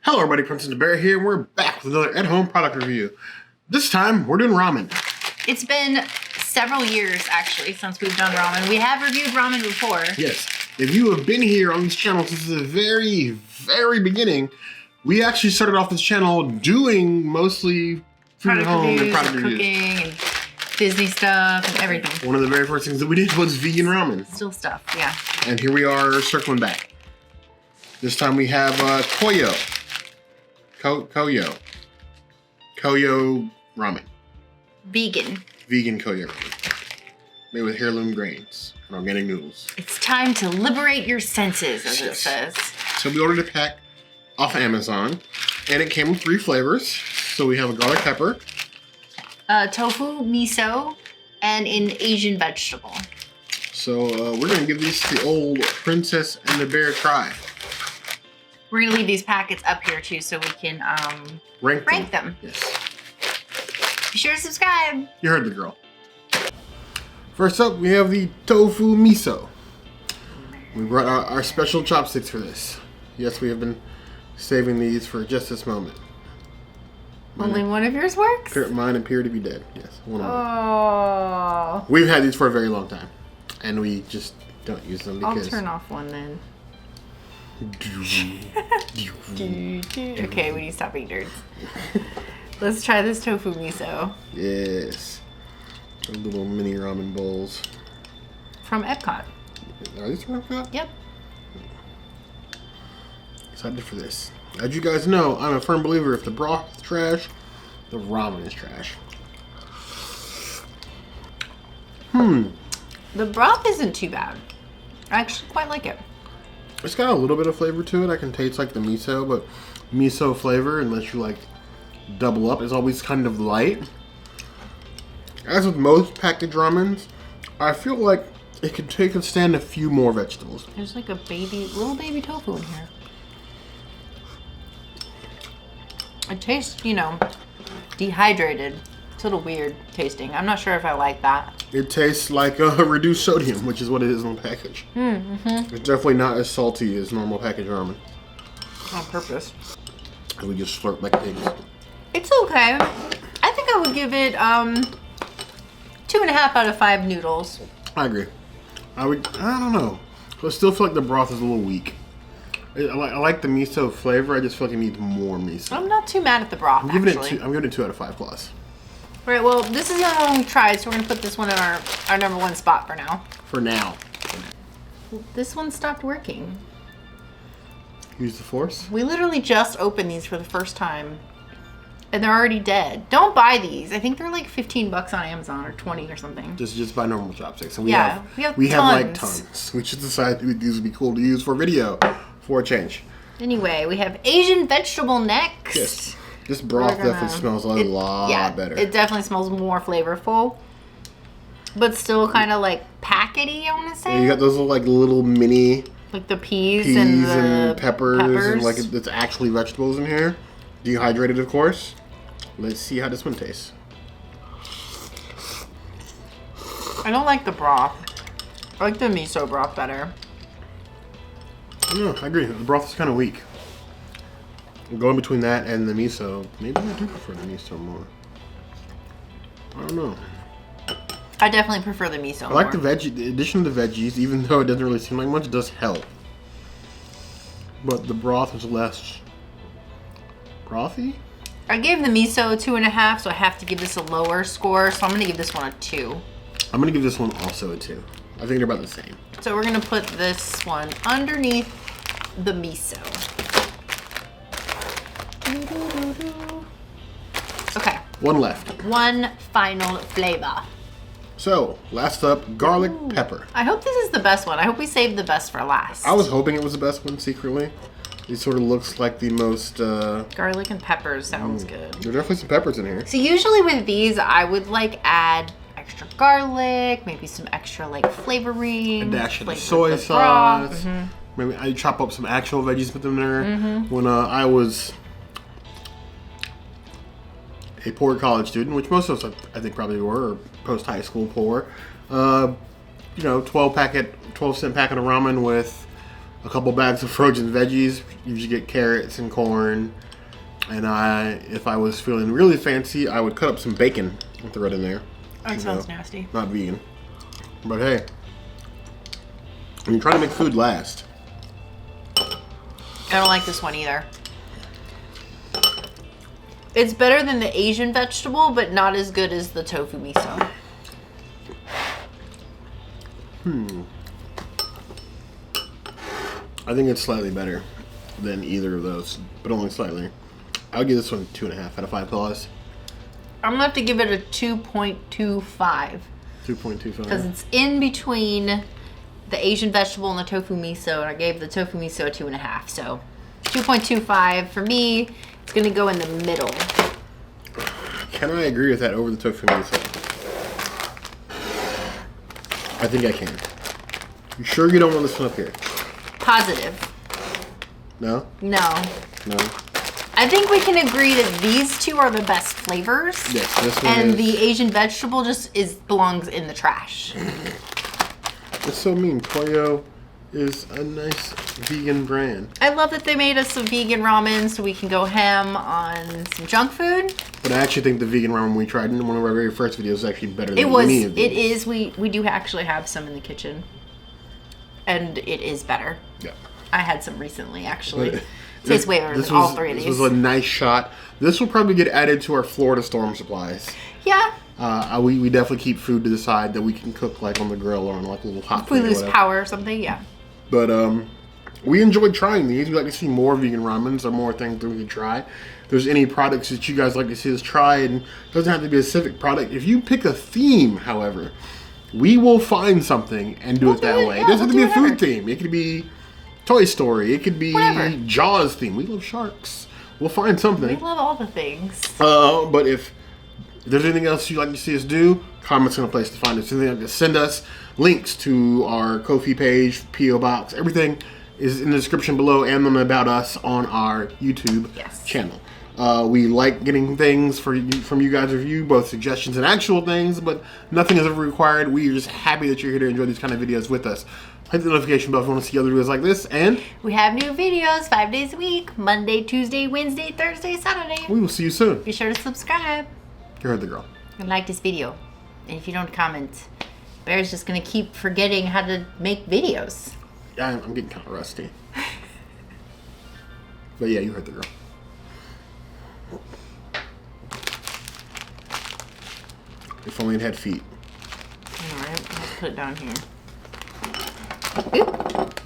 Hello everybody, Princess the Bear here, and we're back with another at-home product review. This time, we're doing ramen. It's been several years, actually, since we've done ramen. We have reviewed ramen before. Yes. If you have been here on this channel since the very, very beginning, we actually started off this channel doing mostly food at home and product reviews. Cooking and Disney stuff and everything. One of the very first things that we did was vegan ramen. Still stuff, yeah. And here we are circling back. This time we have Koyo. Koyo ramen. Vegan. Vegan Koyo ramen. Made with heirloom grains and organic noodles. It's time to liberate your senses, as it says. So we ordered a pack off Amazon, and it came with 3 flavors. So we have a garlic pepper, tofu miso, and an Asian vegetable. So we're gonna give these the old Princess and the Bear try. We're gonna leave these packets up here too, so we can rank them. Yes. Be sure to subscribe. You heard the girl. First up, we have the Tofu Miso. We brought our special chopsticks for this. Yes, we have been saving these for just this moment. Only one of yours works? Mine appear to be dead. Yes, one of them. Oh. We've had these for a very long time, and we just don't use them because... I'll turn off one then. Okay, we need to stop being nerds. Let's try this tofu miso. Yes. The little mini ramen bowls. From Epcot. Are these from Epcot? Yep. Excited for this. As you guys know, I'm a firm believer if the broth is trash, the ramen is trash. The broth isn't too bad. I actually quite like it. It's got a little bit of flavor to it. I can taste like the miso, but miso flavor, unless you like double up, is always kind of light. As with most packaged ramens, I feel like it could take a stand a few more vegetables. There's like a little baby tofu in here. It tastes, you know, dehydrated. It's a little weird tasting. I'm not sure if I like that. It tastes like a reduced sodium, which is what it is on the package. It's definitely not as salty as normal packaged ramen. On purpose. And we just slurp like pigs. It's okay. I think I would give it 2.5 out of 5 noodles. I agree. I don't know. I still feel like the broth is a little weak. I like the miso flavor. I just feel like it needs more miso. I'm not too mad at the broth, I'm giving it 2 out of 5 plus. All right, well, this is the only one we tried, so we're going to put this one in our number 1 spot for now. For now. This one stopped working. Use the force? We literally just opened these for the first time, and they're already dead. Don't buy these. I think they're like 15 bucks on Amazon or 20 or something. Just buy normal chopsticks. And we have like tons. We just decided these would be cool to use for video for a change. Anyway, we have Asian vegetable next. Yes. This broth definitely smells a lot better. It definitely smells more flavorful, but still kind of like packety, I want to say. Yeah, you got those little mini... Like the peas and the peppers. And like it's actually vegetables in here. Dehydrated, of course. Let's see how this one tastes. I don't like the broth. I like the miso broth better. No, I agree. The broth is kind of weak. Going between that and the miso, maybe I do prefer the miso more. I don't know. I definitely prefer the miso more. I like the addition of the veggies, even though it doesn't really seem like much, does help. But the broth is less brothy. I gave the miso a 2.5, so I have to give this a lower score. So I'm going to give this one a 2. I'm going to give this one also a 2. I think they're about the same. So we're going to put this one underneath the miso. Okay. One left. One final flavor. So, last up, garlic pepper. I hope this is the best one. I hope we saved the best for last. I was hoping it was the best one secretly. It sort of looks like the most... garlic and peppers sounds good. There are definitely some peppers in here. So usually with these, I would add extra garlic, maybe some extra flavoring. A dash of soy sauce. Maybe I chop up some actual veggies, put them there. When I was a poor college student, which most of us I think probably were, or post-high school poor, 12 cent packet of ramen with a couple bags of frozen veggies. You just get carrots and corn. And if I was feeling really fancy, I would cut up some bacon and throw it in there. That sounds nasty. Not vegan. But hey, when you're trying to make food last. I don't like this one either. It's better than the Asian vegetable, but not as good as the tofu miso. I think it's slightly better than either of those, but only slightly. I'll give this one 2.5 out of 5 pillows. I'm gonna have to give it a 2.25. 2.25. Because it's in between the Asian vegetable and the tofu miso, and I gave the tofu miso a 2.5. So 2.25 for me. It's gonna go in the middle. Can I agree with that over the tofu miso? I think I can. You sure you don't want this one up here? Positive. No? No. No? I think we can agree that these two are the best flavors. Yes, this one and is. the Asian vegetable just belongs in the trash. It's so mean. Koyo is a nice vegan brand. I love that they made us some vegan ramen so we can go ham on some junk food. But I actually think the vegan ramen we tried in one of our very first videos is actually better than It was. any of these. It is. We do actually have some in the kitchen, and it is better. Yeah. I had some recently, actually. But Tastes way better than all three of these. This was a nice shot. This will probably get added to our Florida storm supplies. Yeah. We definitely keep food to the side that we can cook like on the grill or on like a little hot If we plate or lose whatever. power or something, yeah. But we enjoyed trying these. We'd like to see more vegan ramens or more things that we could try. If there's any products that you guys like to see us try, and it doesn't have to be a specific product. If you pick a theme, however, we will find something and do it that way. Yeah, It doesn't have to be a whatever. food theme. It could be Toy Story. It could be Whatever. Jaws theme. We love sharks. We'll find We something. love all the things. But if there's anything else you'd like to see us do, comments in a place to find us. Anything like to send us, links to our Ko-fi page, P.O. Box, everything is in the description below and on About Us on our YouTube channel. We like getting things from you guys review, both suggestions and actual things, but nothing is ever required. We are just happy that you're here to enjoy these kind of videos with us. Hit the notification bell if you want to see other videos like this, and We have new videos 5 days a week. Monday, Tuesday, Wednesday, Thursday, Saturday. we will see you soon. Be sure to subscribe You heard the girl. and like this video. And if you don't comment, Bear's just going to keep forgetting how to make videos. Yeah, I'm getting kind of rusty. But yeah, you heard the girl. If only it had feet. Alright, let's put it down here. Oop.